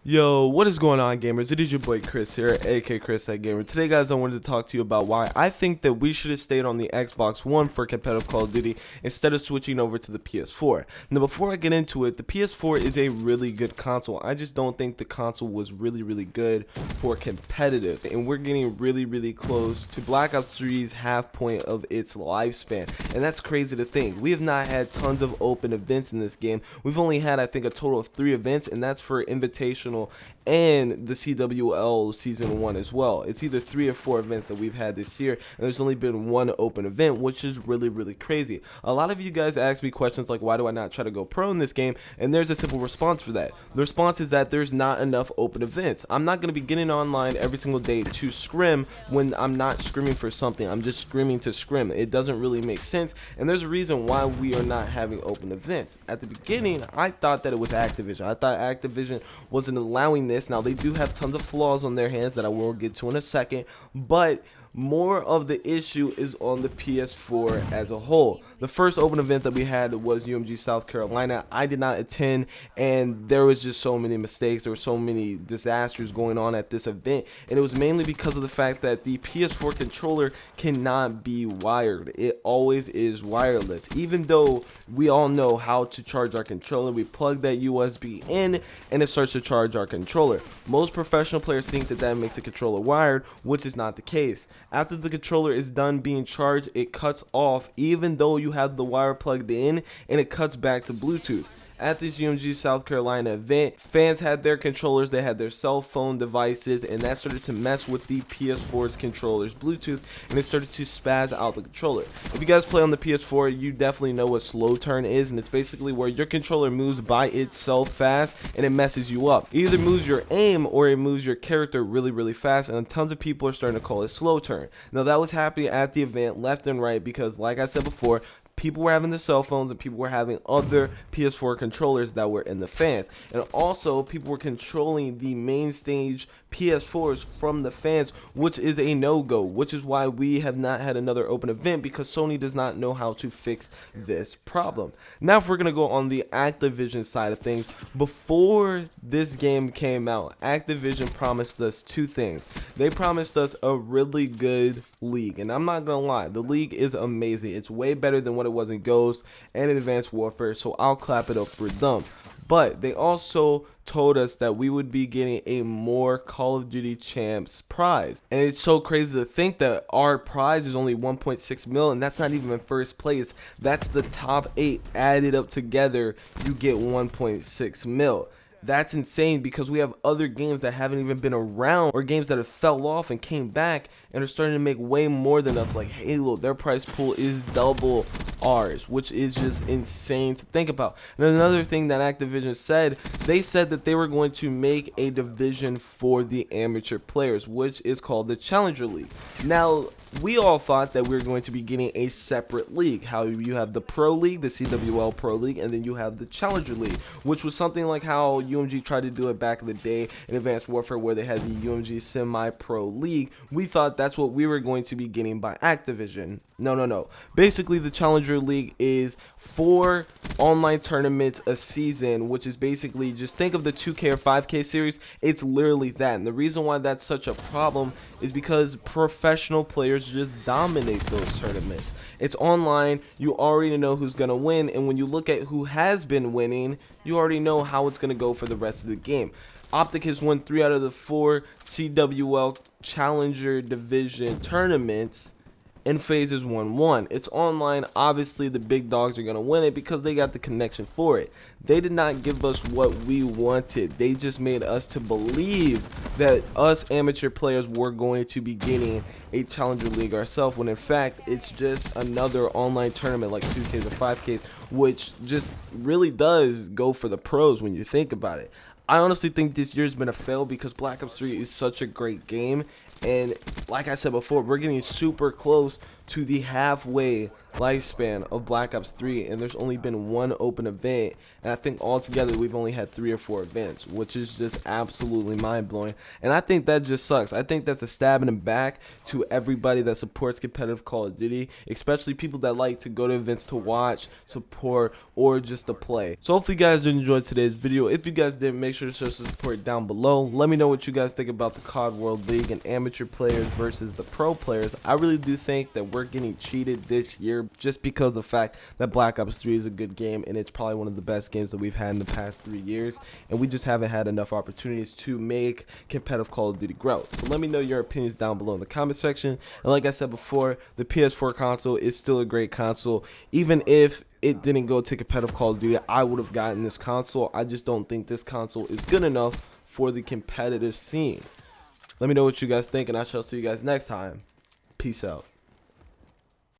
Yo, what is going on, gamers? It is your boy Chris here, aka ChrisThatGamer. Today, guys, I wanted to talk to you about why I think that we should have stayed on the Xbox One for competitive Call of Duty instead of switching over to the PS4. Now, before I get into it, the PS4 is a really good console. I just don't think the console was really good for competitive, and we're getting really close to Black Ops 3's half point of its lifespan, and that's crazy to think. We have not had tons of open events in this game. We've only had, I think, a total of 3 events, and that's for invitational and the CWL season 1 as well. It's either 3 or 4 events that we've had this year, and there's only been 1 open event, which is really crazy. A lot of you guys ask me questions like, why do I not try to go pro in this game? And there's a simple response for that. The response is that there's not enough open events. I'm not going to be getting online every single day to scrim when I'm not scrimming for something. I'm just scrimming to scrim. It doesn't really make sense, and there's a reason why we are not having open events. At the beginning, I thought that it was Activision. I thought Activision wasn't allowing this. Now, they do have tons of flaws on their hands that I will get to in a second, but more of the issue is on the PS4 as a whole. The first open event that we had was UMG South Carolina. I did not attend, and there was just so many mistakes. There were so many disasters going on at this event, and it was mainly because of the fact that the PS4 controller cannot be wired. It always is wireless. Even though we all know how to charge our controller, we plug that USB in and it starts to charge our controller. Most professional players think that that makes a controller wired, which is not the case. After the controller is done being charged, it cuts off even though you have the wire plugged in, and it cuts back to Bluetooth. At this UMG South Carolina event, fans had their controllers, they had their cell phone devices, and that started to mess with the PS4's controller's Bluetooth, and it started to spaz out the controller. If you guys play on the PS4, you definitely know what slow turn is, and it's basically where your controller moves by itself fast and it messes you up. It either moves your aim or it moves your character really fast, and tons of people are starting to call it slow turn. Now, that was happening at the event left and right because, like I said before, people were having their cell phones and people were having other PS4 controllers that were in the fans, and also people were controlling the main stage PS4s from the fans, which is a no-go, which is why we have not had another open event, because Sony does not know how to fix this problem. Now, if we're gonna go on the Activision side of things, before this game came out, Activision promised us 2 things. They promised us a really good league, and I'm not gonna lie, the league is amazing. It's way better than what it was in Ghost and in Advanced Warfare, so I'll clap it up for them. But they also told us that we would be getting a more Call of Duty Champs prize. And it's so crazy to think that our prize is only 1.6 mil, and that's not even in first place. That's the top 8 added up together. You get 1.6 mil. That's insane, because we have other games that haven't even been around, or games that have fell off and came back and are starting to make way more than us, like Halo. Their prize pool is double ours, which is just insane to think about. And another thing that Activision said, they said that they were going to make a division for the amateur players, which is called the Challenger League. Now, we all thought that we were going to be getting a separate league. How you have the Pro League, the CWL Pro League, and then you have the Challenger League, which was something like how UMG tried to do it back in the day in Advanced Warfare, where they had the UMG Semi-Pro League. We thought that's what we were going to be getting by Activision. No. Basically, the Challenger League is 4 online tournaments a season, which is basically, just think of the 2K or 5K series. It's literally that. And the reason why that's such a problem is because professional players just dominate those tournaments. It's online. You already know who's going to win. And when you look at who has been winning, you already know how it's going to go for the rest of the game. Optic has won 3 out of the 4 CWL Challenger Division tournaments, and FaZe is 1-1. It's online. Obviously, the big dogs are going to win it because they got the connection for it. They did not give us what we wanted. They just made us to believe that us amateur players were going to be getting a Challenger League ourselves, when in fact, it's just another online tournament like 2Ks or 5Ks, which just really does go for the pros when you think about it. I honestly think this year's been a fail because Black Ops 3 is such a great game, And like I said before, we're getting super close to the halfway lifespan of Black Ops 3, and there's only been one open event, and I think altogether we've only had 3 or 4 events, which is just absolutely mind-blowing. And I think that just sucks. I think that's a stab in the back to everybody that supports competitive Call of Duty, especially people that like to go to events to watch, support, or just to play. So hopefully you guys enjoyed today's video. If you guys did, make sure to show some support down below. Let me know what you guys think about the COD World League and amateur players versus the pro players. I really do think that we're getting cheated this year just because of the fact that Black Ops 3 is a good game, and it's probably one of the best games that we've had in the past 3 years, and we just haven't had enough opportunities to make competitive Call of Duty grow. So let me know your opinions down below in the comment section. And like I said before, the PS4 console is still a great console. Even if it didn't go to competitive Call of Duty, I would have gotten this console. I just don't think this console is good enough for the competitive scene. Let me know what you guys think, and I shall see you guys next time. Peace out.